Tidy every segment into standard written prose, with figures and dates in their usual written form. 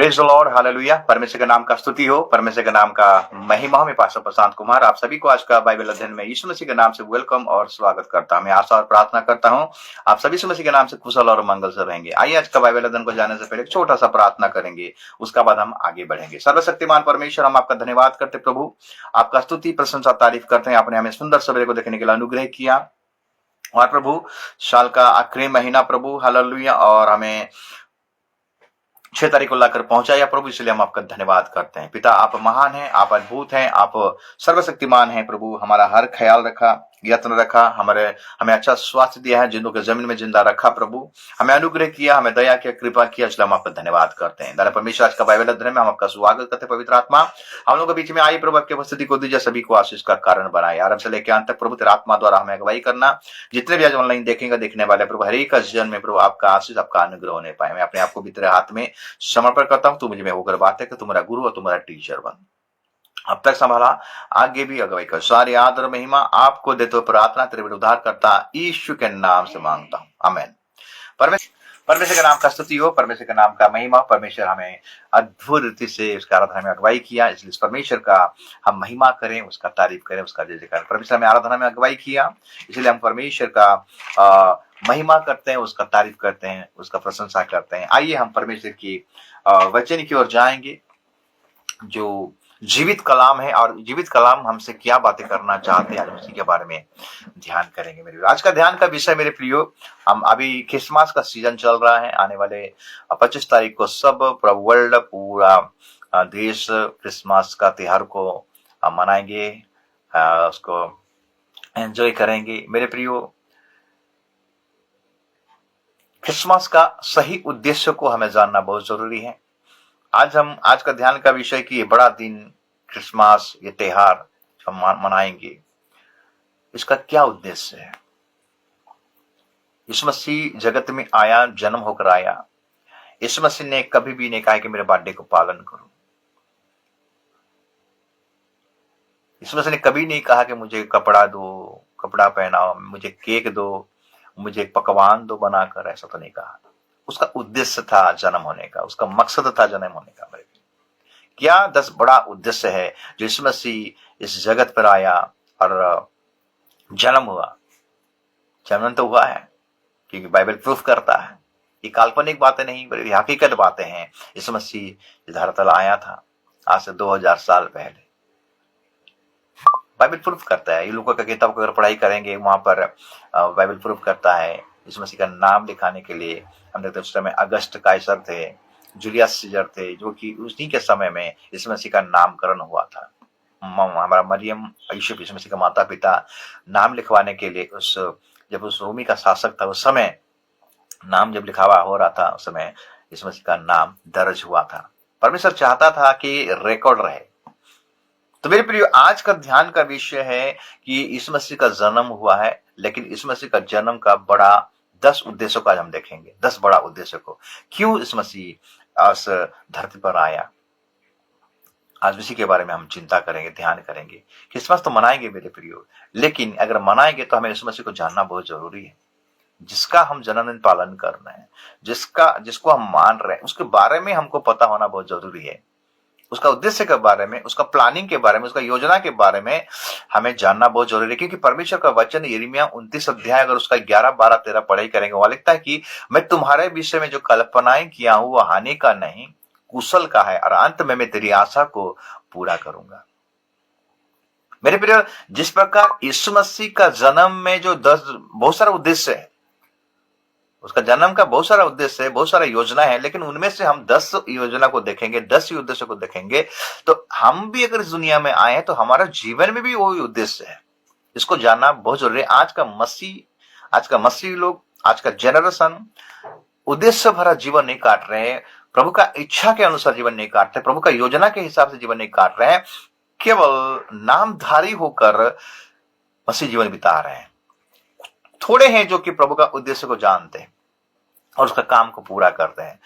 Praise the Lord, hallelujah. परमेश्वर के नाम का स्तुति हो, परमेश्वर के नाम का महिमा हो। मैं पास्टर प्रशांत कुमार आप सभी को आज का बाइबल अध्ययन में यीशु मसीह के नाम से वेलकम और स्वागत करता हूं। मैं आशा और प्रार्थना करता हूं आप सभी यीशु मसीह के नाम से कुशल और मंगल से रहेंगे। आइए आज का बाइबल अध्ययन को जाने से पहले एक छोटा सा प्रार्थना करेंगे, उसका बाद हम आगे बढ़ेंगे। सर्वशक्तिमान परमेश्वर, हम आपका धन्यवाद करते प्रभु, आपका स्तुति प्रशंसा तारीफ करते हैं। आपने हमें सुंदर सवेरे को देखने के लिए अनुग्रह किया और प्रभु साल का आखिरी महीना प्रभु, हालेलुया, और हमें 6 तारीख को लाकर पहुंचाया प्रभु, इसलिए हम आपका धन्यवाद करते हैं। पिता, आप महान हैं, आप अद्भुत हैं, आप सर्वशक्तिमान हैं प्रभु। हमारा हर ख्याल रखा, यत्न रखा, हमें अच्छा स्वास्थ्य दिया है, जिंदों के जमीन में जिंदा रखा प्रभु, हमें अनुग्रह किया, हमें दया किया, कृपा किया, इसलिए हम आपका धन्यवाद करते हैं। दादा परमेश्वर, आज का बाइबल अध्ययन में हम आपका स्वागत करते हैं। पवित्र आत्मा हम लोगों के बीच में आई प्रभु, आपकी उपस्थिति को दीजिए, सभी को आशीष का कारण बनाए। आरंभ से लेकर अंत तक प्रभु तेरा आत्मा द्वारा हमें अगुवाई करना। जितने भी आज ऑनलाइन देखेंगे देखने वाले प्रभु, हर एक जीवन में प्रभु आपका आशीष, आपका अनुग्रह होने पाए। मैं अपने आप को भी तेरे हाथ में समर्पण करता हूँ। तू मुझे में होकर बात है कि तुम्हारा गुरु और तुम्हारा टीचर बन, अब तक संभाला, आगे भी अगुवाई कर। सारी आदर और महिमा आपको देते हुए प्रार्थना तेरे उद्धार करता यीशु के नाम से मांगता हूँ, आमीन। परमेश्वर के नाम का स्तुति हो, परमेश्वर के नाम का महिमा। परमेश्वर हमें अद्भुत रीति से उसका आराधना में अगुवाई किया, इसलिए इस परमेश्वर का हम महिमा करें, उसका तारीफ करें, उसका जय जयकार। परमेश्वर हमें आराधना में अगुवाई किया, इसलिए हम परमेश्वर का महिमा करते हैं, उसका तारीफ करते हैं, उसका प्रशंसा करते हैं। आइए हम परमेश्वर की वचन की ओर जाएंगे, जो जीवित कलाम है, और जीवित कलाम हमसे क्या बातें करना चाहते हैं, आज उसी के बारे में ध्यान करेंगे। मेरे आज का ध्यान का विषय, मेरे प्रियो, हम अभी क्रिसमस का सीजन चल रहा है। आने वाले 25 तारीख को सब पूरा वर्ल्ड, पूरा देश क्रिसमस का त्योहार को मनाएंगे, उसको एंजॉय करेंगे। मेरे प्रियो, क्रिसमस का सही उद्देश्य को हमें जानना बहुत जरूरी है। आज का ध्यान का विषय कि ये बड़ा दिन क्रिसमस, ये त्योहार हम मनाएंगे, इसका क्या उद्देश्य है। यीशु मसीह जगत में आया, जन्म होकर आया। यीशु मसीह ने कभी भी नहीं कहा कि मेरे बर्थडे को पालन करो। यीशु मसीह ने कभी नहीं कहा कि मुझे कपड़ा दो, कपड़ा पहनाओ, मुझे केक दो, मुझे पकवान दो बनाकर, ऐसा तो नहीं कहा। उसका उद्देश्य था जन्म होने का, उसका मकसद था जन्म होने का। मेरे क्या 10 बड़ा उद्देश्य है जो यीशु मसीह इस जगत पर आया और जन्म हुआ। जन्म तो हुआ है, क्योंकि बाइबल प्रूफ करता है, ये काल्पनिक बातें नहीं बल्कि हकीकत बातें हैं। यीशु मसीह धरती आया था आज से 2000 साल पहले। बाइबल प्रूफ करता है। ये लोगों का किताब को अगर पढ़ाई करेंगे, वहां पर बाइबल प्रूफ करता है। यीशु मसीह का नाम लिखाने के लिए हम देखते हैं, उस समय अगस्त काइसर थे, जूलियस सीजर थे, जो कि उसी के समय में यीशु मसीह का नामकरण हुआ था। हमारा मरियम यूसुफ, यीशु मसीह का माता पिता, नाम लिखवाने के लिए जब उस रोमी का शासक था, उस समय नाम जब लिखावा हो रहा था, उस समय यीशु मसीह का नाम दर्ज हुआ था। परमेश्वर चाहता था कि रिकॉर्ड रहे। तो मेरे प्रिय, आज का ध्यान का विषय है कि यीशु मसीह का जन्म हुआ है, लेकिन यीशु मसीह का जन्म का बड़ा 10 उद्देश्यों का आज हम देखेंगे। 10 बड़ा उद्देश्य को, क्यों यीशु मसीह इस धरती पर आया, आज उसी के बारे में हम चिंता करेंगे, ध्यान करेंगे। क्रिसमस तो मनाएंगे मेरे प्रियो, लेकिन अगर मनाएंगे तो हमें यीशु मसीह को जानना बहुत जरूरी है। जिसका हम जन्मदिन पालन कर रहे हैं, जिसको हम मान रहे हैं, उसके बारे में हमको पता होना बहुत जरूरी है। उसका उद्देश्य के बारे में, उसका प्लानिंग के बारे में, उसका योजना के बारे में हमें जानना बहुत जरूरी है। क्योंकि परमेश्वर का वचन यिर्मयाह 29 अध्याय अगर उसका 11, 12, 13 पढ़ाई करेंगे, वहां लिखता है कि मैं तुम्हारे विषय में जो कल्पनाएं किया हूं वह हानि का नहीं, कुशल का है, और अंत में मैं तेरी आशा को पूरा करूंगा। मेरे प्रिय, जिस प्रकार यीशु मसीह का जन्म में जो 10 बहुत सारा उद्देश्य है, उसका जन्म का बहुत सारा उद्देश्य है, बहुत सारा योजना है, लेकिन उनमें से हम 10 योजना को देखेंगे, 10 ही उद्देश्य को देखेंगे, तो हम भी अगर इस दुनिया में आए हैं तो हमारा जीवन में भी वही उद्देश्य है। इसको जानना बहुत जरूरी है। आज का मसीह लोग, आज का जनरेशन उद्देश्य भरा जीवन नहीं काट रहे हैं, प्रभु का इच्छा के अनुसार जीवन नहीं काट रहे, प्रभु का योजना के हिसाब से जीवन नहीं काट रहे हैं, केवल नामधारी होकर मसीह जीवन बिता रहे हैं। थोड़े हैं जो कि प्रभु का उद्देश्य को जानते हैं और उसका काम को पूरा करते हैं।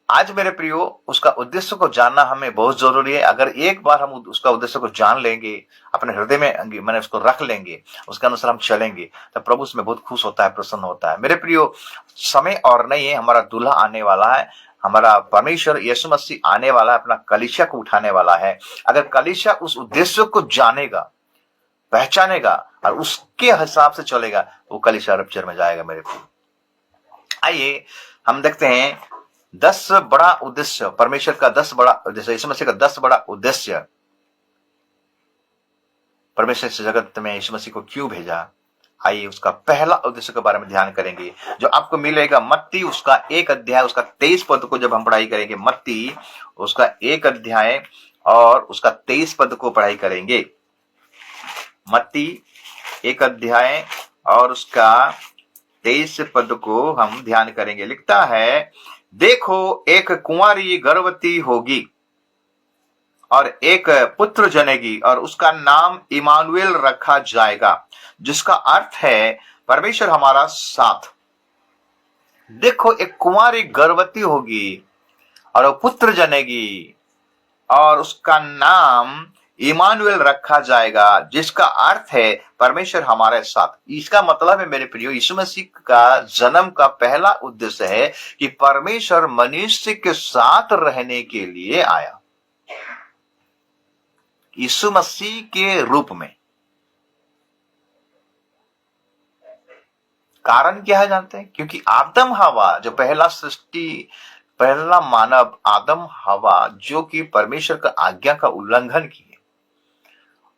आज मेरे प्रियो, उसका उद्देश्य को जानना हमें बहुत जरूरी है। अगर एक बार हम उसका उद्देश्य को जान लेंगे, अपने हृदय में मैंने उसको रख लेंगे, उसके अनुसार हम चलेंगे, तो प्रभु उसमें बहुत खुश होता है, प्रसन्न होता है। मेरे प्रियो, समय और नहीं है, हमारा दूल्हा आने वाला है। हमारा परमेश्वर यीशु मसीह आने वाला है, अपना कलीसिया को उठाने वाला है। अगर कलीसिया उस उद्देश्य को जानेगा, पहचानेगा और उसके हिसाब से चलेगा, वो कलीसिया रप्चर में जाएगा मेरे को। आइए हम देखते हैं 10 बड़ा उद्देश्य, परमेश्वर का 10 बड़ा उद्देश्य, यीशु मसीह का 10 बड़ा उद्देश्य। परमेश्वर इस जगत में यीशु मसीह को क्यों भेजा। आइए उसका पहला उद्देश्य के बारे में ध्यान करेंगे, जो आपको मिलेगा मत्ती उसका 1 अध्याय उसका 23 पद को जब हम पढ़ाई करेंगे। मत्ती उसका 1 अध्याय और उसका 23 पद को पढ़ाई करेंगे। मत्ती 1 अध्याय और उसका 23 पद को हम ध्यान करेंगे। लिखता है, देखो एक कुंवारी गर्भवती होगी और एक पुत्र जनेगी और उसका नाम इमानुएल रखा जाएगा, जिसका अर्थ है परमेश्वर हमारा साथ। देखो एक कुंवारी गर्भवती होगी और वो पुत्र जनेगी और उसका नाम इमानुएल रखा जाएगा, जिसका अर्थ है परमेश्वर हमारे साथ। इसका मतलब है मेरे प्रियो, यीशु मसीह का जन्म का पहला उद्देश्य है कि परमेश्वर मनुष्य के साथ रहने के लिए आया, यीशु मसीह के रूप में। कारण क्या है जानते हैं? क्योंकि आदम हवा जो पहला मानव आदम हवा जो कि परमेश्वर का आज्ञा का उल्लंघन किए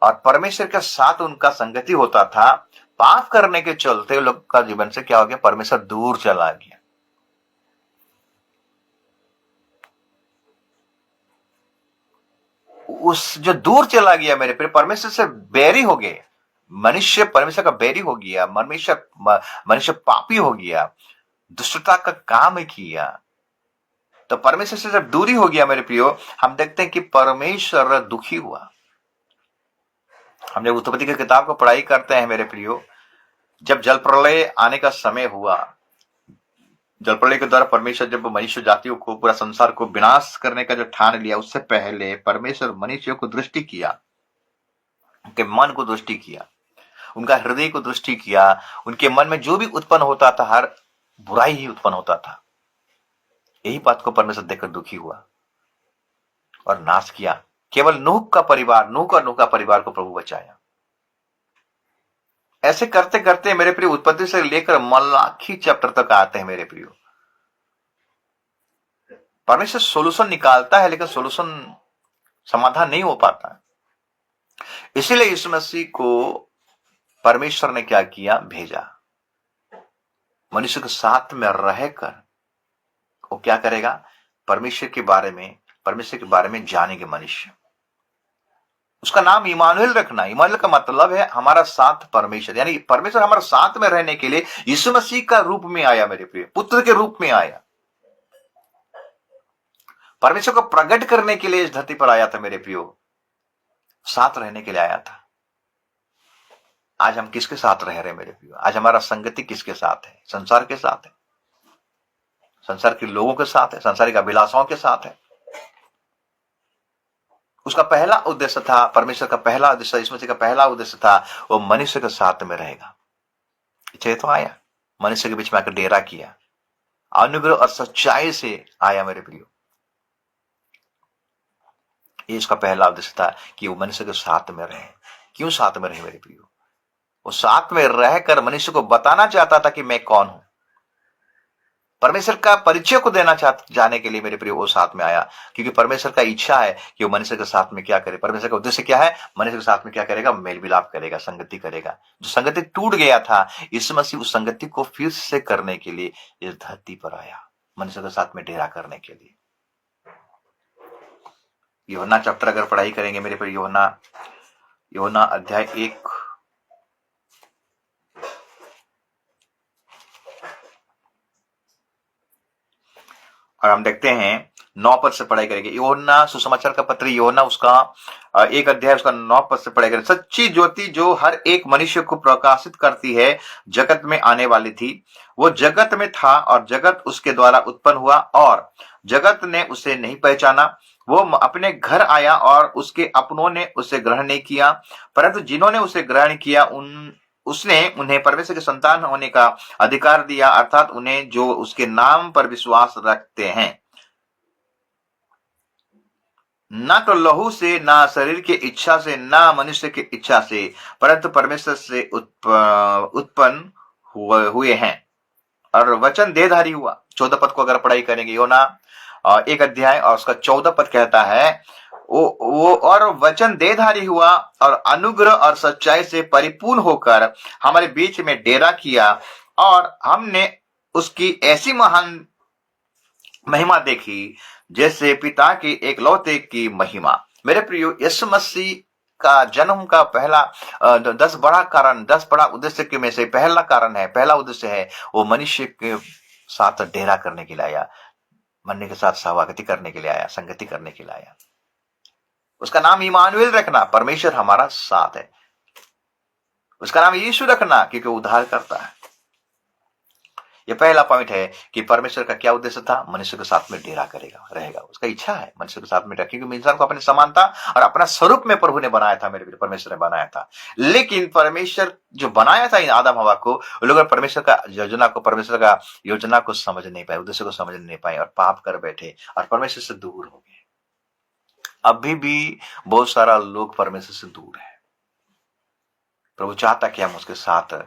और परमेश्वर के साथ उनका संगति होता था, पाप करने के चलते लोग का जीवन से क्या हो गया, परमेश्वर दूर चला गया। उस जो दूर चला गया मेरे प्रिय, परमेश्वर से बैरी हो गए। मनुष्य परमेश्वर का बैरी हो गया, मनुष्य पापी हो गया, दुष्टता का काम किया, तो परमेश्वर से जब दूरी हो गया मेरे प्रियो, हम देखते हैं कि परमेश्वर दुखी हुआ। हम जब उत्पत्ति की किताब को पढ़ाई करते हैं मेरे प्रियो, जब जल प्रलय आने का समय हुआ, जल प्रलय के द्वारा परमेश्वर जब मनुष्य जातियों को, पूरा संसार को विनाश करने का जो ठान लिया, उससे पहले परमेश्वर मनुष्य को दृष्टि किया, उनके मन को दृष्टि किया, उनका हृदय को दृष्टि किया। उनके मन में जो भी उत्पन्न होता था, हर बुराई ही उत्पन्न होता था। यही बात को परमेश्वर देखकर दुखी हुआ और नाश किया। केवल नूह का परिवार को प्रभु बचाया। ऐसे करते करते मेरे प्रिय उत्पत्ति से लेकर मलाखी चैप्टर तक आते हैं मेरे प्रिय, परमेश्वर सोल्यूशन निकालता है, लेकिन सोल्यूशन समाधान नहीं हो पाता। इसीलिए यीशु मसीह को परमेश्वर ने क्या किया, भेजा। मनुष्य के साथ में रहकर वो क्या करेगा, परमेश्वर के बारे में जानेंगे मनुष्य। उसका नाम इमानुएल रखना। इमानुएल का मतलब है हमारा साथ परमेश्वर, यानी परमेश्वर हमारे साथ में रहने के लिए यीशु मसीह का रूप में आया मेरे प्रिय, पुत्र के रूप में आया। परमेश्वर को प्रकट करने के लिए इस धरती पर आया था मेरे प्रियो, साथ रहने के लिए आया था। आज हम किसके साथ रह रहे हैं मेरे प्रियो? आज हमारा संगति किसके साथ है? संसार के साथ है, संसार के लोगों के साथ है, संसारिक अभिलाषाओं के साथ है। उसका पहला उद्देश्य था, परमेश्वर का पहला उद्देश्य, यीशु मसीह का पहला उद्देश्य था, वो मनुष्य के साथ में रहेगा। इसलिए तो आया, मनुष्य के बीच में आकर डेरा किया, अनुग्रह और सच्चाई से आया मेरे प्रियो। ये इसका पहला उद्देश्य था कि वो मनुष्य के साथ में रहे। क्यों साथ में रहे मेरे प्रियो? वो साथ में रहकर मनुष्य को बताना चाहता था कि मैं कौन हूं। परमेश्वर का परिचय को देना जाने के लिए मेरे प्रिय वो साथ में आया, क्योंकि परमेश्वर का इच्छा है कि वो मनुष्य के साथ में क्या करे। परमेश्वर का उद्देश्य क्या है? मनुष्य के साथ में क्या करेगा? मेल मिलाप करेगा, संगति करेगा। जो संगति टूट गया था, यीशु मसीह उस संगति को फिर से करने के लिए इस धरती पर आया, मनुष्य के साथ में डेरा करने के लिए। यूहन्ना चैप्टर अगर पढ़ाई करेंगे मेरे प्रिय, यूहन्ना अध्याय 1 और हम देखते हैं 9 पद से पढ़ाई करेंगे। यूहन्ना सुसमाचार का पत्र, यूहन्ना उसका 1 अध्याय उसका 9 पद से पढ़ाई करेंगे। सच्ची ज्योति जो हर एक मनुष्य को प्रकाशित करती है, जगत में आने वाली थी। वो जगत में था और जगत उसके द्वारा उत्पन्न हुआ और जगत ने उसे नहीं पहचाना। वो अपने घर आया और उसके अपनों ने उसे ग्रहण नहीं किया, परंतु जिन्होंने उसे ग्रहण किया उसने उन्हें परमेश्वर के संतान होने का अधिकार दिया, अर्थात उन्हें जो उसके नाम पर विश्वास रखते हैं। ना तो लहू से, ना शरीर की इच्छा से, ना मनुष्य की इच्छा से, परंतु परमेश्वर से उत्पन्न हुए हैं। और वचन देहधारी हुआ। 14 पद को अगर पढ़ाई करेंगे, योना 1 अध्याय और उसका 14 पद कहता है, वो और वचन देहधारी हुआ और अनुग्रह और सच्चाई से परिपूर्ण होकर हमारे बीच में डेरा किया, और हमने उसकी ऐसी महान महिमा देखी जैसे पिता की एकलौते की महिमा। मेरे प्रियो, यीशु मसीह का जन्म का पहला 10 बड़ा कारण, 10 बड़ा उद्देश्य के में से पहला उद्देश्य है वो मनुष्य के साथ डेरा करने के लिए आया, मरने के साथ सहभागिता करने के लिए आया, संगति करने के लिए आया। उसका नाम इमानुएल रखना, परमेश्वर हमारा साथ है। उसका नाम यीशु रखना क्योंकि उद्धार करता है। ये पहला पॉइंट है कि परमेश्वर का क्या उद्देश्य था, मनुष्य के साथ में डेरा करेगा, रहेगा। उसका इच्छा है मनुष्य के साथ में, क्योंकि इंसान को अपने समानता और अपना स्वरूप में प्रभु ने बनाया था, मेरे परमेश्वर ने बनाया था। लेकिन परमेश्वर जो बनाया था इन आदम हवा को, वो लोग परमेश्वर का योजना को समझ नहीं पाए, उद्देश्य को समझ नहीं पाए और पाप कर बैठे और परमेश्वर से दूर हो गए। अभी भी बहुत सारा लोग परमेश्वर से दूर है। प्रभु चाहता कि हम उसके साथ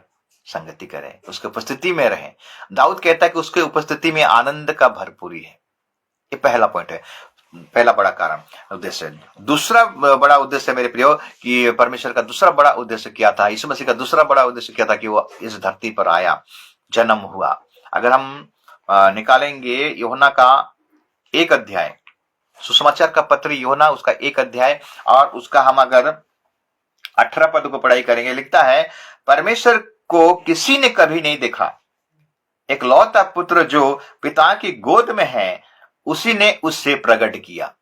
संगति करें, उसकी उपस्थिति में रहें। दाऊद कहता है कि उसके उपस्थिति में आनंद का भरपूरी है। ये पहला पॉइंट है, पहला बड़ा कारण, उद्देश्य। दूसरा बड़ा उद्देश्य मेरे प्रियो कि परमेश्वर का दूसरा बड़ा उद्देश्य क्या था, यीशु मसीह का दूसरा बड़ा उद्देश्य क्या था कि वो इस धरती पर आया, जन्म हुआ। अगर हम निकालेंगे यूहन्ना का 1 अध्याय, सुसमाचार का पत्र यूहन्ना उसका 1 अध्याय और उसका हम अगर 18 पद को पढ़ाई करेंगे, लिखता है, परमेश्वर को किसी ने कभी नहीं देखा, एक लौता पुत्र जो पिता की गोद में है उसी ने उससे प्रकट किया।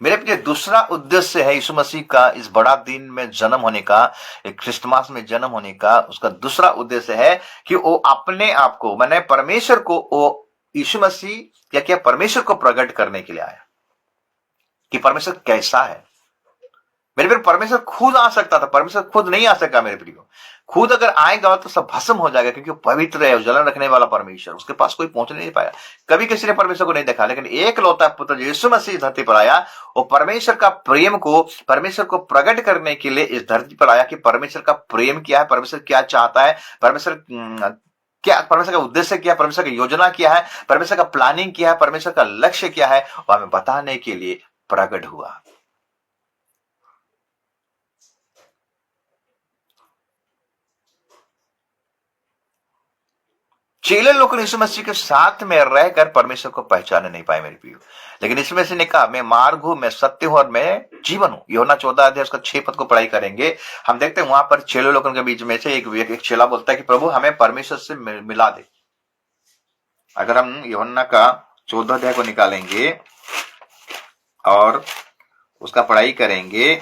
मेरे प्रिय, दूसरा उद्देश्य है यीशु मसीह का इस बड़ा दिन में जन्म होने का, एक क्रिसमस में जन्म होने का। उसका दूसरा उद्देश्य है कि वो अपने आप को, मैंने परमेश्वर को, वो यीशु मसीह क्या परमेश्वर को प्रकट करने के लिए आया कि परमेश्वर कैसा है। मेरे प्रिय, परमेश्वर खुद आ सकता था, परमेश्वर खुद नहीं आ सका। मेरे प्रिय, खुद अगर आएगा तो सब भस्म हो जाएगा, क्योंकि पवित्र है, जलन रखने वाला परमेश्वर, उसके पास कोई पहुंच नहीं पाया। कभी किसी ने परमेश्वर को नहीं देखा, लेकिन एक लौता पुत्र यीशु मसीह धरती पर आया, वो परमेश्वर का प्रेम को, परमेश्वर को प्रकट करने के लिए इस धरती पर आया कि परमेश्वर का प्रेम क्या है, परमेश्वर क्या चाहता है, परमेश्वर का उद्देश्य क्या है, परमेश्वर की योजना क्या है, परमेश्वर का प्लानिंग क्या है, परमेश्वर का लक्ष्य क्या है, वो हमें बताने के लिए प्रकट हुआ। चेले लोग यीशु मसीह के साथ में रहकर परमेश्वर को पहचाने नहीं पाए मेरे प्रियो, लेकिन यीशु मसीह ने कहा, मैं मार्ग हूं, मैं सत्य हूं और मैं जीवन हूं। यूहन्ना 14 अध्याय उसका 6 पद को पढ़ाई करेंगे, हम देखते हैं वहां पर चेले लोगों के बीच में से एक चेला बोलता है कि प्रभु हमें परमेश्वर से मिला दे। अगर हम यूहन्ना का 14 अध्याय को निकालेंगे और उसका पढ़ाई करेंगे,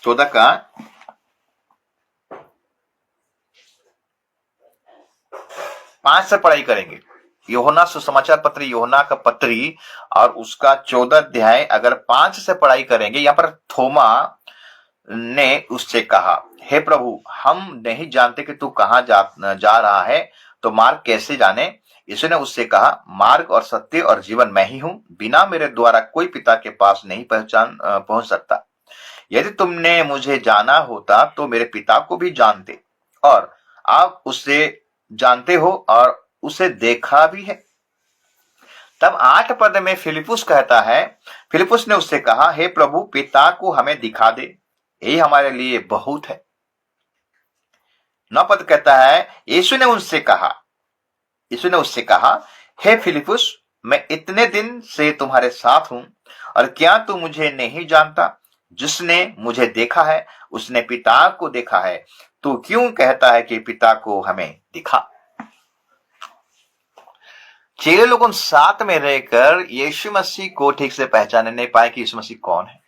14 का 5 से पढ़ाई करेंगे। यूहन्ना सुसमाचार पत्री, यूहन्ना का पत्री और उसका 14 अध्याय अगर 5 से पढ़ाई करेंगे, यहाँ पर थोमा ने उससे कहा, हे प्रभु, हम नहीं जानते कि तू कहाँ जा रहा है, तो मार्ग कैसे जाने। यीशु ने उससे कहा, मार्ग और सत्य और जीवन मैं ही हूं, बिना मेरे द्वारा कोई पिता के पास नहीं पहुंच सकता। यदि तुमने मुझे जाना होता तो मेरे पिता को भी जानते, और आप उससे जानते हो और उसे देखा भी है। तब 8 पद में फिलिपुस कहता है, फिलिपुस ने उससे कहा, हे प्रभु, पिता को हमें दिखा दे, यही हमारे लिए बहुत है। 9 पद कहता है, यीशु ने उससे कहा, हे फिलिपुस, मैं इतने दिन से तुम्हारे साथ हूं और क्या तू मुझे नहीं जानता? जिसने मुझे देखा है उसने पिता को देखा है। तू क्यों कहता है कि पिता को हमें दिखा? चेले लोग उन साथ में रहकर यीशु मसीह को ठीक से पहचाने नहीं पाए कि यीशु मसीह कौन है।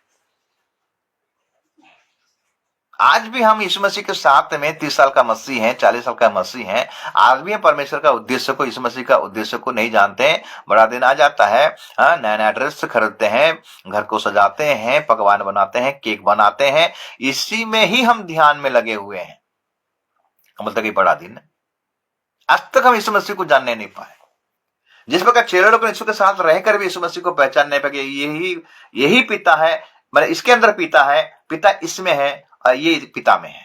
आज भी हम यीशु मसीह के साथ में 30 साल का मसीह हैं, 40 साल का मसीह हैं, आज भी हम परमेश्वर का उद्देश्य को, यीशु मसीह का उद्देश्य को नहीं जानते हैं। बड़ा दिन आ जाता है, नया नया ड्रेस खरीदते हैं, घर को सजाते हैं, पकवान बनाते हैं, केक बनाते हैं, इसी में ही हम ध्यान में लगे हुए हैं। मतलब कि बड़ा दिन है, आज तक हम यीशु मसीह को जानने नहीं पाए। जिस प्रकार चेले लोग यीशु के साथ रहकर भी यीशु मसीह को पहचान नहीं पाए, यही पिता है, मतलब इसके अंदर पिता है, पिता इसमें है और ये पिता में है।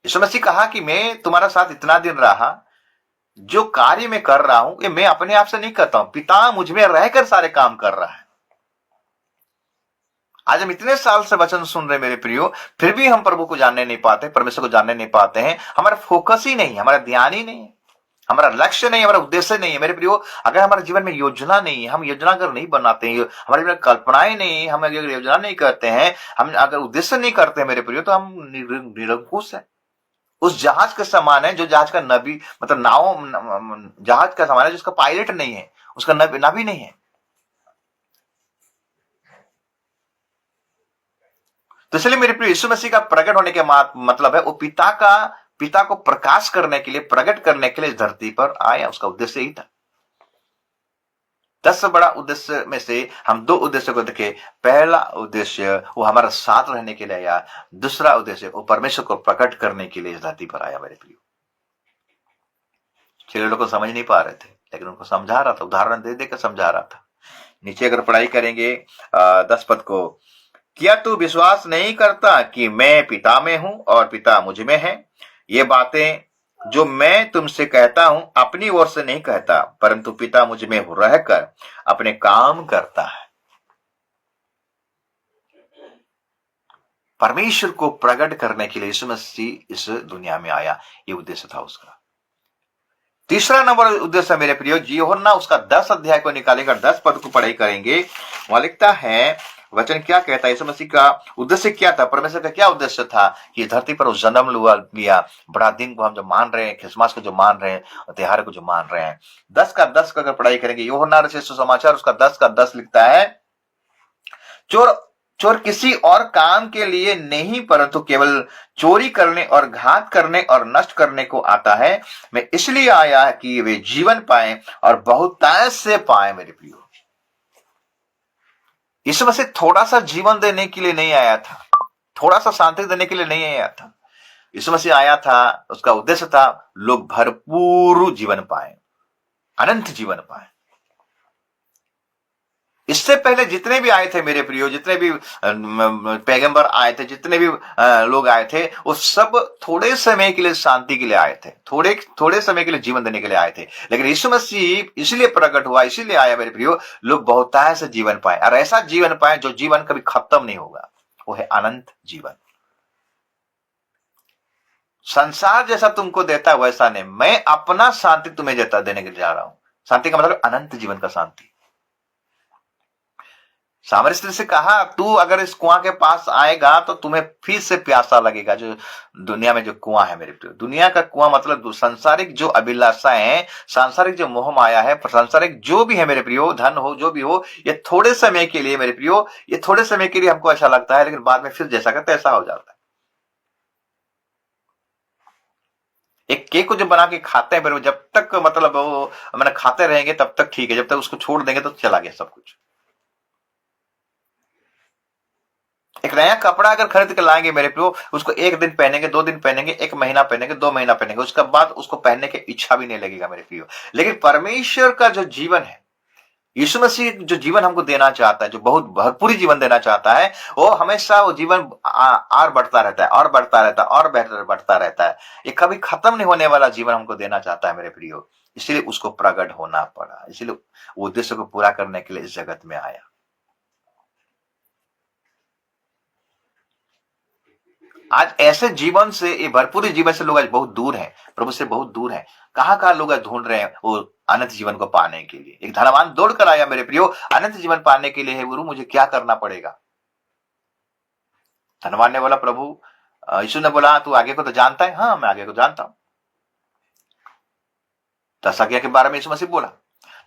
यीशु मसीह कहा कि मैं तुम्हारा साथ इतना दिन रहा, जो कार्य मैं कर रहा हूं ये मैं अपने आप से नहीं करता हूं, पिता मुझ में रहकर सारे काम कर रहा है। आज हम इतने साल से वचन सुन रहे मेरे प्रियो, फिर भी हम प्रभु को जानने नहीं पाते, परमेश्वर को जानने नहीं पाते हैं। हमारा फोकस ही नहीं, हमारा ध्यान ही नहीं है, हमारा लक्ष्य नहीं, हमारा उद्देश्य नहीं है मेरे प्रियो। अगर हमारे जीवन में योजना नहीं है, हम योजना अगर नहीं बनाते हैं, हमारे जीवन में कल्पनाएं नहीं, हम अगर योजना नहीं करते हैं, हम अगर उद्देश्य नहीं करते हैं मेरे प्रियो, तो हम निरंकुश है। उस जहाज का समान है जो जहाज का नबी, मतलब नाव, जहाज का समान है जिसका पायलट नहीं है, उसका नबी नहीं है। तो इसलिए मेरे प्रिय, यीशु मसीह का प्रकट होने के मतलब है वो पिता को प्रकाश करने के लिए, प्रकट करने के लिए इस धरती पर आया। उसका उद्देश्य ही था। 10 बड़ा उद्देश्य में से हम 2 उद्देश्य को देखें। पहला उद्देश्य वो हमारा साथ रहने के लिए आया, दूसरा उद्देश्य वो परमेश्वर को प्रकट करने के लिए इस धरती पर आया। मेरे प्रिय, चेले लोग को समझ नहीं पा रहे थे, लेकिन उनको समझा रहा था, उदाहरण दे देकर समझा रहा था। नीचे अगर पढ़ाई करेंगे 10 पद को, क्या तू विश्वास नहीं करता कि मैं पिता में हूं और पिता मुझ में है? ये बातें जो मैं तुमसे कहता हूं अपनी ओर से नहीं कहता, परंतु पिता मुझ में रहकर अपने काम करता है। परमेश्वर को प्रकट करने के लिए यीशु मसीह इस दुनिया में आया, ये उद्देश्य था उसका। तीसरा नंबर उद्देश्य मेरे प्रियो, यूहन्ना उसका 10 अध्याय को निकालेकर 10 पद को पढ़ाई करेंगे। वहां लिखता है, वचन क्या कहता है, यीशु मसीह का उद्देश्य क्या था, परमेश्वर का क्या उद्देश्य था कि धरती पर उस जन्म लिया। बड़ा दिन को हम जो मान रहे हैं, क्रिसमस को जो मान रहे हैं, त्योहार को जो मान रहे हैं। 10 का 10 का अगर पढ़ाई करेंगे, यूहन्ना रचित सुसमाचार उसका 10 का 10 लिखता है, चोर किसी और काम के लिए नहीं, परंतु केवल चोरी करने और घात करने और नष्ट करने को आता है। मैं इसलिए आया कि वे जीवन पाए और बहुतायत से पाए। मेरे प्रियो, यीशु मसीह थोड़ा सा जीवन देने के लिए नहीं आया था, थोड़ा सा शांति देने के लिए नहीं आया था। यीशु मसीह आया था, उसका उद्देश्य था लोग भरपूर जीवन पाए, अनंत जीवन पाए। इससे पहले जितने भी आए थे मेरे प्रियो, जितने भी पैगंबर आए थे, जितने भी लोग आए थे, वो सब थोड़े समय के लिए शांति के लिए आए थे, थोड़े समय के लिए जीवन देने के लिए आए थे। लेकिन यीशु मसीह इसलिए प्रकट हुआ, इसलिए आया मेरे प्रियो, लोग बहुतायत से जीवन पाए, और ऐसा जीवन पाए जो जीवन कभी खत्म नहीं होगा, वो है अनंत जीवन। संसार जैसा तुमको देता है वैसा नहीं, मैं अपना शांति तुम्हें देने के लिए जा रहा हूं। शांति का मतलब अनंत जीवन का शांति। सामरी स्त्री से कहा, तू अगर इस कुआं के पास आएगा तो तुम्हें फिर से प्यासा लगेगा। जो दुनिया में जो कुआं है मेरे प्रियो, दुनिया का कुआं मतलब सांसारिक जो अभिलाषाएं हैं, सांसारिक जो मोह माया है, सांसारिक जो भी है मेरे प्रियो, धन हो जो भी हो, ये थोड़े समय के लिए मेरे प्रियो, ये थोड़े समय के लिए हमको अच्छा लगता है, लेकिन बाद में फिर जैसा का तैसा हो जाता है। एक केक को जब बना के खाते हैं, जब तक मतलब वो मैंने खाते रहेंगे तब तक ठीक है, जब तक उसको छोड़ देंगे तो चला गया सब कुछ। एक नया कपड़ा अगर खरीद के लाएंगे मेरे प्रियो, उसको 1 दिन पहनेंगे, 2 दिन पहनेंगे, 1 महीना पहनेंगे, 2 महीना पहनेंगे, उसके बाद उसको पहनने की इच्छा भी नहीं लगेगा मेरे प्रियो। लेकिन परमेश्वर का जो जीवन है, यीशु मसीह जो जीवन हमको देना चाहता है, जो बहुत भरपूरी जीवन देना चाहता है, वो हमेशा वो जीवन और बढ़ता रहता है, और बढ़ता रहता है, और बेहतर बढ़ता रहता है। ये कभी खत्म नहीं होने वाला जीवन हमको देना चाहता है मेरे प्रियो। इसलिए उसको प्रकट होना पड़ा, इसलिए वो उद्देश्य को पूरा करने के लिए इस जगत में आया। आज ऐसे जीवन से, ये भरपूरी जीवन से लोग आज बहुत दूर हैं, प्रभु से बहुत दूर हैं। कहां लोग ढूंढ रहे हैं वो अनंत जीवन को पाने के लिए। एक धनवान दौड़ कर आया मेरे प्रियो, अनंत जीवन पाने के लिए है गुरु, मुझे क्या करना पड़ेगा? धनवान ने बोला, प्रभु, यीशु ने बोला, तू आगे को तो जानता है? हाँ, मैं आगे को जानता हूं। 10 आज्ञा के बारे में यीशु मसीह बोला।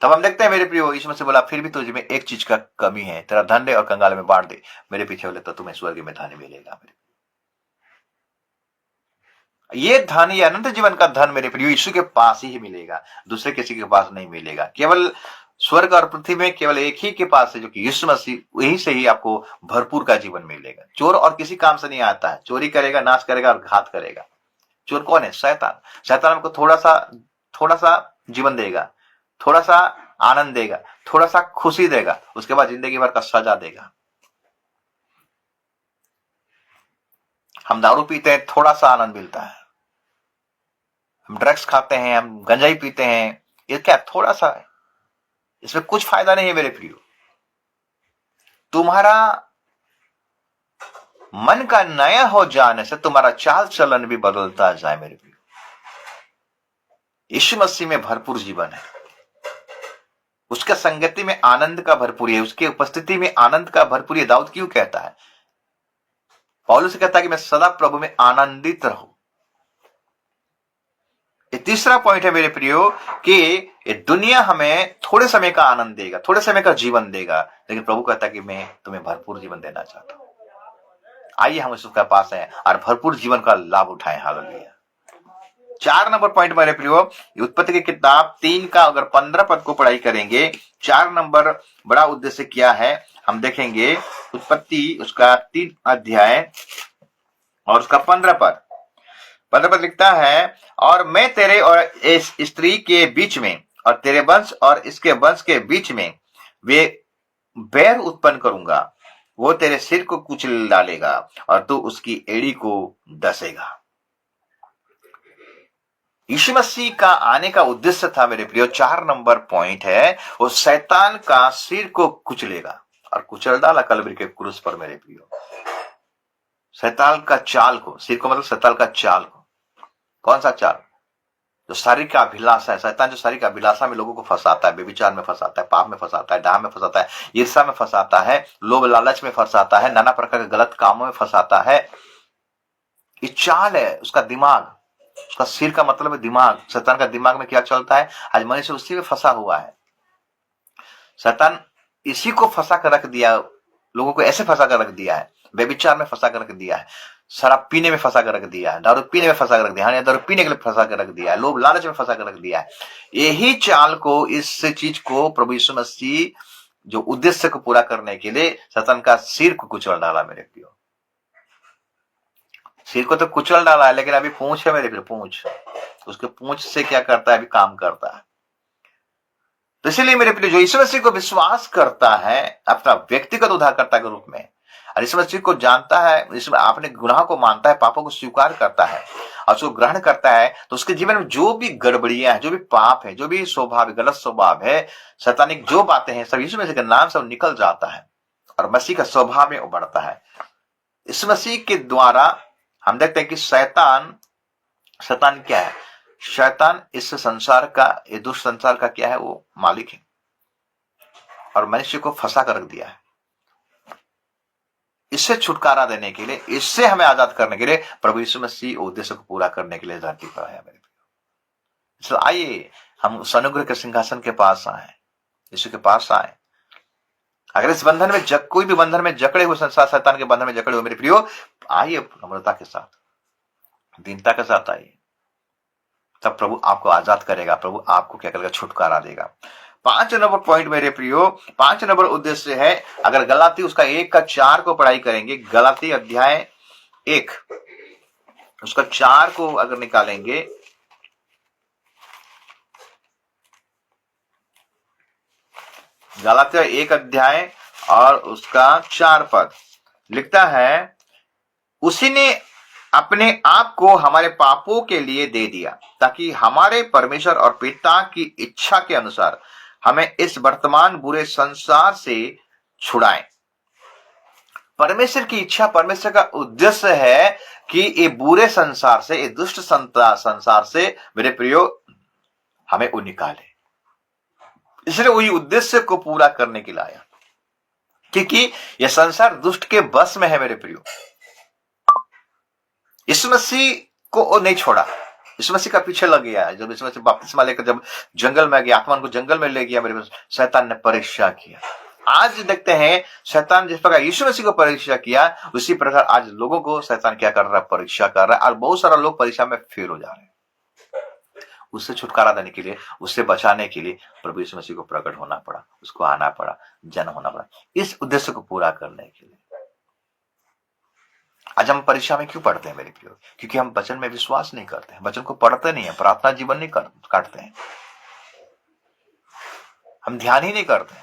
तब हम देखते हैं मेरे प्रियो, यीशु मसीह बोला, फिर भी तुझ में एक चीज का कमी है, तेरा धन और कंगाल में बांट दे, मेरे पीछे बोले तो तुम्हें स्वर्ग में धन मिलेगा। मेरे ये धन, ये अनंत जीवन का धन मेरे प्रियो यीशु के पास ही मिलेगा, दूसरे किसी के पास नहीं मिलेगा। केवल स्वर्ग और पृथ्वी में केवल एक ही के पास है, जो कि यीशु मसीह, वही से ही आपको भरपूर का जीवन मिलेगा। चोर और किसी काम से नहीं आता है, चोरी करेगा, नाश करेगा और घात करेगा। चोर कौन है? शैतान। शैतान हमको थोड़ा सा जीवन देगा, थोड़ा सा आनंद देगा, थोड़ा सा खुशी देगा, उसके बाद जिंदगी भर का सजा देगा। हम दारू पीते हैं, थोड़ा सा आनंद मिलता है। हम ड्रग्स खाते हैं, हम गंजाई पीते हैं, ये क्या थोड़ा सा है, इसमें कुछ फायदा नहीं है मेरे प्रियो। तुम्हारा मन का नया हो जाने से तुम्हारा चाल चलन भी बदलता जाए मेरे प्रियो। यीशु मसीह में भरपूर जीवन है, उसके संगति में आनंद का भरपूर है, उसकी उपस्थिति में आनंद का भरपूर है। दाऊद क्यों कहता है, पौलुस कहता है कि मैं सदा प्रभु में आनंदित रहूं। ये तीसरा पॉइंट है मेरे प्रियो कि ये दुनिया हमें थोड़े समय का आनंद देगा, थोड़े समय का जीवन देगा, लेकिन प्रभु कहता है कि मैं तुम्हें भरपूर जीवन देना चाहता हूं। आइए हम उसके पास हैं और भरपूर जीवन का लाभ उठाएं। हालेलुया। 4 नंबर पॉइंट मेरे प्रियो, उत्पत्ति की किताब 3 का अगर 15 पद को पढ़ाई करेंगे, 4 नंबर बड़ा उद्देश्य क्या है हम देखेंगे। उत्पत्ति उसका 3 अध्याय और उसका 15 पद लिखता है, और मैं तेरे और इस स्त्री के बीच में और तेरे वंश और इसके वंश के बीच में वे बैर उत्पन्न करूंगा, वो तेरे सिर को कुचल डालेगा और तू उसकी एड़ी को डसेगा। यीशु मसीह का आने का उद्देश्य था मेरे प्रियो, 4 नंबर पॉइंट है, वो शैतान का सिर को कुचलेगा और कुचल डाला कलवरी के क्रूस पर मेरे प्रियो। शैतान का चाल को, सिर को मतलब शैतान का चाल को। कौन सा चाल? जो शारीरिक का अभिलाषा है, शैतान जो शारीरिक अभिलाषा में लोगों को फंसाता है, व्यभिचार में फंसाता है, पाप में फंसाता है, डाह में फंसाता है, ईर्ष्या में फंसाता है, लोभ लालच में फंसाता है, नाना प्रकार के गलत कामों में फंसाता है। ये चाल है उसका दिमाग, उसका सिर का मतलब है दिमाग। शैतान का दिमाग में क्या चलता है, आज मनुष्य उसी में फंसा हुआ है। शैतान इसी को फंसा कर रख दिया, लोगों को ऐसे फंसा कर रख दिया है, व्यभिचार में फंसा कर रख दिया है, शराब पीने में फंसा कर रख दिया है, दारू पीने में फंसा कर रख दिया है, दारू पीने के लिए फंसा कर रख दिया है, लोभ लालच में फंसा कर रख दिया है। यही चाल को, इस चीज को प्रभु यीशु मसीह जो उद्देश्य को पूरा करने के लिए शैतान का सिर को कुचल डाला मेरे प्रियो। सिर को तो कुचल डाला है, लेकिन अभी पूंछ है मेरे प्रियो, पूंछ, उसके पूंछ से क्या करता है, अभी काम करता है। तो इसलिए मेरे प्रियो, जो यीशु मसीह को विश्वास करता है अपना व्यक्तिगत उद्धारकर्ता के रूप में, और यीशु मसीह को जानता है, इसमें अपने गुनाह को मानता है, पापों को स्वीकार करता है और उसको ग्रहण करता है, तो उसके जीवन में जो भी गड़बड़ियां हैं, जो भी पाप है, जो भी स्वभाव, गलत स्वभाव है, शैतानिक जो बातें हैं, सब यीशु मसीह के नाम से निकल जाता है और मसीह का स्वभाव में उभरता है। इस मसीह के द्वारा हम देखते हैं कि शैतान क्या है? शैतान इस संसार का, ये दुष्ट संसार का क्या है, वो मालिक है और मनुष्य को फंसा कर रख दिया है। इससे छुटकारा देने के लिए, इससे हमें आजाद करने के लिए प्रभु यीशु मसीह उद्देश्य को पूरा करने के लिए धरती पर आया मेरे प्रियो। इसलिए आइए हम उस अनुग्रह के सिंहासन के पास आए, यीशु के पास आए। अगर इस बंधन में कोई भी बंधन में जकड़े हुए, संसार शैतान के बंधन में जकड़े हुए मेरे प्रियो, आइए नम्रता के साथ, दीनता के साथ आइए, तब प्रभु आपको आजाद करेगा, प्रभु आपको क्या करेगा, छुटकारा देगा। 5 नंबर पॉइंट मेरे प्रियो, 5 नंबर उद्देश्य है, अगर गलाती उसका 1 का 4 को पढ़ाई करेंगे, गलाती अध्याय 1 उसका 4 को अगर निकालेंगे, गलाती 1 अध्याय और उसका 4 पद लिखता है, उसी ने अपने आप को हमारे पापों के लिए दे दिया ताकि हमारे परमेश्वर और पिता की इच्छा के अनुसार हमें इस वर्तमान बुरे संसार से छुड़ाएं। परमेश्वर की इच्छा, परमेश्वर का उद्देश्य है कि ये बुरे संसार से, ये दुष्ट संसार से मेरे प्रियो हमें वो निकाले। इसलिए वही उद्देश्य को पूरा करने के लिए आया, क्योंकि यह संसार दुष्ट के बस में है मेरे प्रियो। यीशु मसीह को वो नहीं छोड़ा, यीशु मसीह का पीछे लग गया है। जब यीशु मसीह बपतिस्मा लेकर जब जंगल में गया, आत्मा को जंगल में ले गया मेरे, शैतान ने परीक्षा किया। आज देखते हैं शैतान जिस प्रकार यीशु मसीह को परीक्षा किया, उसी प्रकार आज लोगों को शैतान क्या कर रहा है, परीक्षा कर रहा है, और बहुत सारा लोग परीक्षा में फेल हो जा रहे हैं। उससे छुटकारा देने के लिए, उससे बचाने के लिए प्रभु यीशु मसीह को प्रकट होना पड़ा, उसको आना पड़ा, जन्म होना पड़ा, इस उद्देश्य को पूरा करने के लिए। आज हम परीक्षा में क्यों पढ़ते हैं मेरे प्रियो? क्योंकि हम वचन में विश्वास नहीं करते हैं, वचन को पढ़ते नहीं है, प्रार्थना जीवन नहीं काटते हैं। हम ध्यान ही नहीं करते।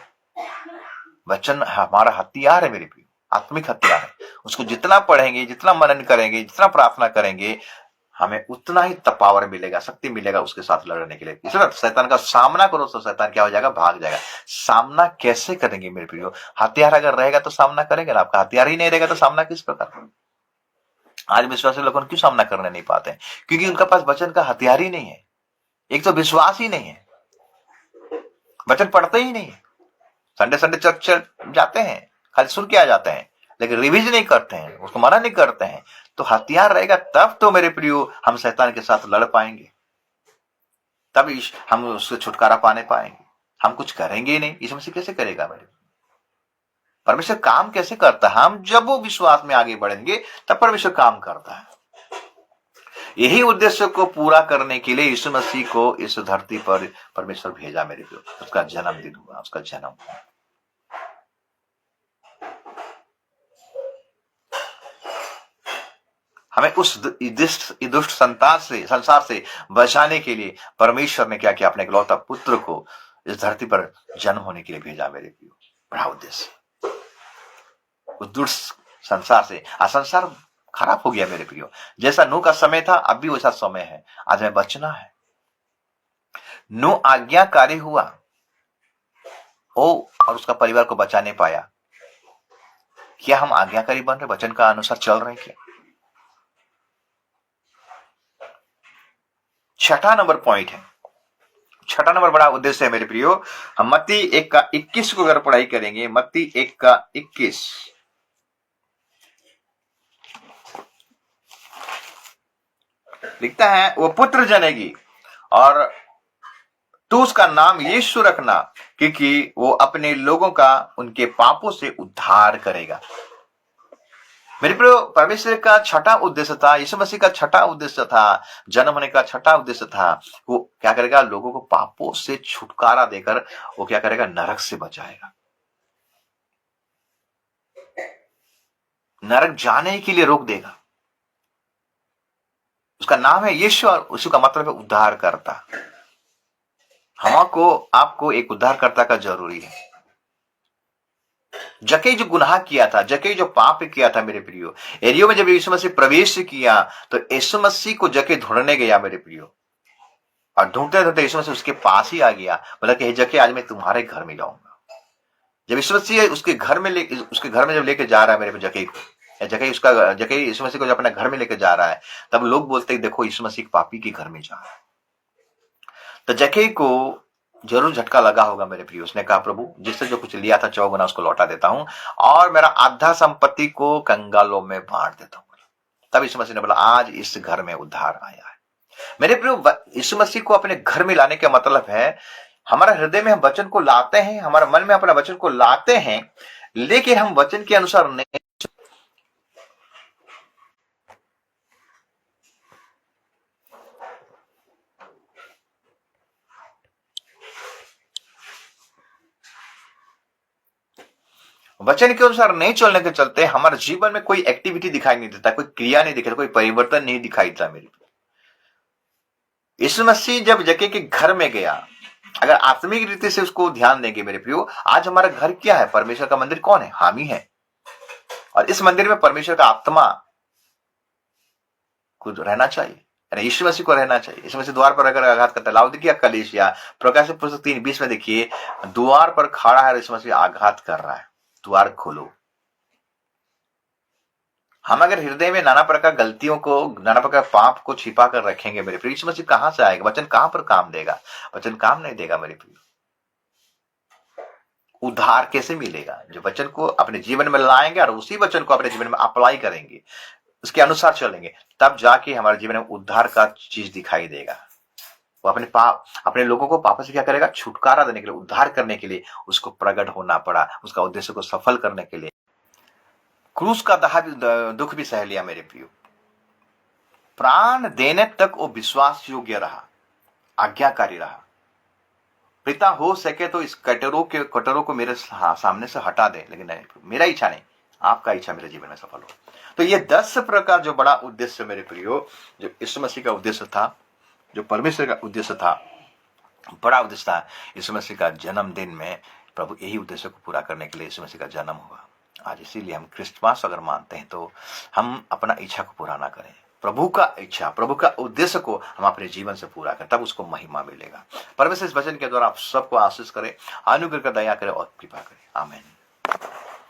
वचन हमारा हथियार है मेरे प्रिय, आत्मिक हथियार है। उसको जितना पढ़ेंगे, जितना मनन करेंगे, जितना प्रार्थना करेंगे, हमें उतना ही पावर मिलेगा, शक्ति मिलेगा उसके साथ लड़ने के लिए। इसलिए शैतान का सामना करो तो शैतान क्या हो जाएगा, भाग जाएगा। सामना कैसे करेंगे मेरे प्रियो? हथियार अगर रहेगा तो सामना करेंगे ना। आपका हथियार ही नहीं रहेगा तो सामना किस प्रकार? आज विश्वासी लोगों क्यों सामना करने नहीं पाते? क्योंकि उनके पास वचन का हथियार ही नहीं है। एक तो विश्वास ही नहीं है, वचन पढ़ते ही नहीं है। संडे संडे चर्च जाते हैं, खाली सुन के आ जाते हैं, लेकिन रिवीज नहीं करते हैं, उसको मना नहीं करते हैं। तो हथियार रहेगा तब तो मेरे प्रियो हम शैतान के साथ लड़ पाएंगे, तब हम उससे छुटकारा पाने पाएंगे। हम कुछ करेंगे ही नहीं, यीशु मसीह कैसे करेगा मेरे? परमेश्वर काम कैसे करता है? हम जब वो विश्वास में आगे बढ़ेंगे तब परमेश्वर काम करता है। यही उद्देश्य को पूरा करने के लिए यीशु मसीह को इस धरती पर परमेश्वर भेजा मेरे प्रियो। उसका जन्मदिन हुआ, उसका जन्म हुआ। हमें उस दुष्ट संसार से बचाने के लिए परमेश्वर ने क्या किया? अपने इकलौता पुत्र को इस धरती पर जन्म होने के लिए भेजा मेरे प्रियो। बड़ा उद्देश्य उस दुष्ट संसार से। संसार खराब हो गया मेरे प्रियो। जैसा नूह का समय था, अब भी वैसा समय है। आज हमें बचना है। नूह आज्ञाकारी हुआ और उसका परिवार को बचा नहीं पाया। क्या हम आज्ञाकारी बन रहे? वचन का अनुसार चल रहे हैं क्या? छठा नंबर पॉइंट है, छठा नंबर बड़ा उद्देश्य है मेरे प्रियो। हम मत्ती 1 का 21 को अगर पढ़ाई करेंगे, मत्ती 1 का 21 लिखता है, वो पुत्र जनेगी और तू उसका नाम यीशु रखना, क्योंकि वो अपने लोगों का उनके पापों से उद्धार करेगा। मेरे प्रियो, परमेश्वर का छठा उद्देश्य था, यीशु मसीह का छठा उद्देश्य था, जन्म होने का छठा उद्देश्य था। वो क्या करेगा? लोगों को पापों से छुटकारा देकर वो क्या करेगा? नरक से बचाएगा। नरक जाने के लिए रोक देगा। उसका नाम है यीशु और उसी का मतलब है उद्धार करता। हमको आपको एक उद्धारकर्ता का जरूरी है। जक्कई जो गुनाह किया था, जक्कई जो पाप किया था मेरे प्रियो, एरियो में जब यीशु मसीह प्रवेश किया तो यीशु मसीह को जक्कई ढूंढने गया मेरे प्रियो, और ढूंढते ढूंढते यीशु मसीह उसके पास ही आ गया। बोला कि जक्कई, आज मैं तुम्हारे घर में जाऊंगा। जब यीशु मसीह उसके घर में जब लेके जा रहा है मेरे जक्कई को, जक्कई यीशु मसीह को जब अपने घर में लेके जा रहा है, तब लोग बोलते हैं देखो यीशु मसीह पापी के घर में जा रहा है। तो जक्कई को जरूर झटका लगा होगा मेरे प्रिय। उसने कहा, प्रभु जिससे जो कुछ लिया था 4 गुना उसको लौटा देता हूं और मेरा आधा संपत्ति को कंगालों में बांट देता हूं। तब यीशु मसीह ने बोला, आज इस घर में उद्धार आया है। मेरे प्रिय, यीशु मसीह को अपने घर में लाने का मतलब है हमारा हृदय में हम वचन को लाते हैं, हमारे मन में अपना वचन को लाते हैं, लेकिन हम वचन के अनुसार नहीं। वचन के अनुसार नहीं चलने के चलते हमारे जीवन में कोई एक्टिविटी दिखाई नहीं देता, कोई क्रिया नहीं दिखाई, कोई परिवर्तन नहीं दिखाई देता मेरे। यीशु मसीह जब जक्कई के घर में गया, अगर आत्मिक रीति से उसको ध्यान देंगे मेरे प्रियो, आज हमारा घर क्या है? परमेश्वर का मंदिर कौन है? हम ही है। और इस मंदिर में परमेश्वर का आत्मा को रहना चाहिए, यीशु मसीह को रहना चाहिए। यीशु मसीह द्वार पर अगर आघात करता है, लाउदिकिया कलीसिया, प्रकाश पुस्तक 3:20 में देखिए, द्वार पर खड़ा है, यीशु मसीह आघात कर रहा है, द्वार खोलो। हम अगर हृदय में नाना प्रकार गलतियों को, नाना प्रकार पाप को छिपा कर रखेंगे मेरे प्रिय, यीशु मसीह कहां से आएगा? वचन कहां पर काम देगा? वचन काम नहीं देगा मेरे प्रिय। उद्धार कैसे मिलेगा? जो वचन को अपने जीवन में लाएंगे और उसी वचन को अपने जीवन में अप्लाई करेंगे, उसके अनुसार चलेंगे, तब जाके हमारे जीवन में उद्धार का चीज दिखाई देगा। वो अपने लोगों को पाप से क्या करेगा? छुटकारा देने के लिए, उद्धार करने के लिए उसको प्रकट होना पड़ा, उसका उद्देश्य को सफल करने के लिए क्रूस का दुख भी सह लिया मेरे प्रियो। प्राण देने तक वो विश्वास योग्य रहा, आज्ञाकारी रहा। पिता हो सके तो इस कटोरों को मेरे सामने से हटा दे, लेकिन नहीं, मेरा इच्छा नहीं, आपका इच्छा मेरे जीवन में सफल हो। तो ये 10 प्रकार जो बड़ा उद्देश्य मेरे प्रियो, जो यीशु मसीह का उद्देश्य था, जो परमेश्वर का उद्देश्य था, बड़ा उद्देश्य था। यीशु मसीह का जन्मदिन में प्रभु यही उद्देश्य को पूरा करने के लिए यीशु मसीह का जन्म हुआ। आज इसीलिए हम क्रिसमस अगर मानते हैं तो हम अपना इच्छा को पूरा ना करें, प्रभु का इच्छा, प्रभु का उद्देश्य को हम अपने जीवन से पूरा करें, तब उसको महिमा मिलेगा। परमेश्वर इस वचन के द्वारा आप सबको आशीष करे, अनुग्रह कर, दया करे और कृपा करे। आमीन।